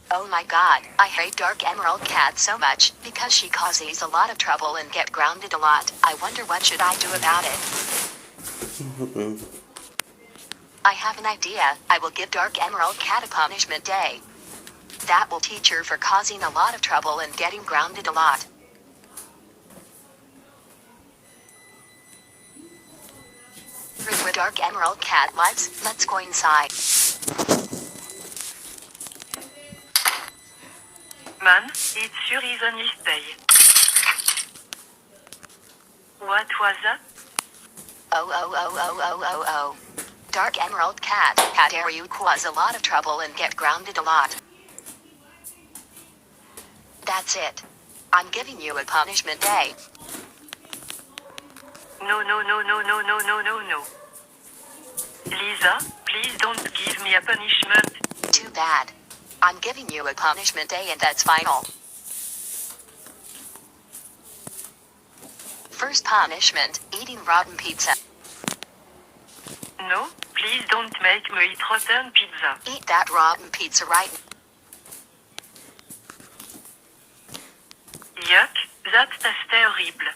Oh my god, I hate Dark Emerald Cat so much, because she causes a lot of trouble and get grounded a lot. I wonder what should I do about it. I have an idea. I will give Dark Emerald Cat a punishment day. That will teach her for causing a lot of trouble and getting grounded a lot. Where Dark Emerald Cat lives, let's go inside. Man, it's sure is on his day. What was that? Oh. Dark Emerald Cat, how dare you cause a lot of trouble and get grounded a lot. That's it. I'm giving you a punishment day. No. Lisa, please don't give me a punishment. Too bad. I'm giving you a punishment day and that's final. First punishment, eating rotten pizza. No, please don't make me eat rotten pizza. Eat that rotten pizza right now. Yuck, that tastes terrible.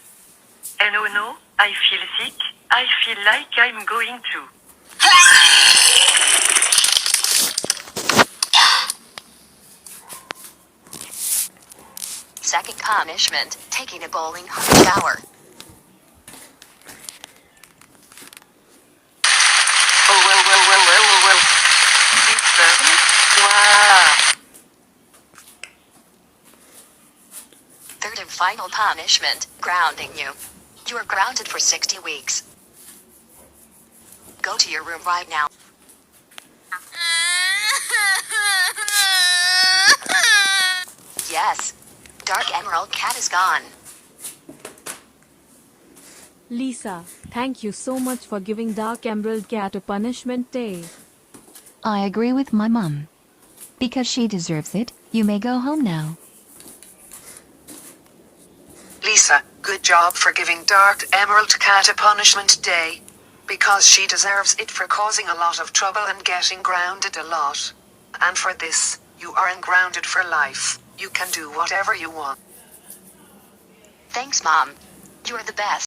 And oh no, I feel sick. I feel like I'm going to. Second punishment, taking a bowling hot shower. Oh well. It's wow. Third and final punishment, grounding you. You are grounded for 60 weeks. Go to your room right now. Yes. Dark Emerald Cat is gone. Lisa, thank you so much for giving Dark Emerald Cat a punishment day. I agree with my mom. Because she deserves it, you may go home now. Lisa, good job for giving Dark Emerald Cat a punishment day. Because she deserves it for causing a lot of trouble and getting grounded a lot. And for this, you are ungrounded for life. You can do whatever you want. Thanks, Mom. You're the best.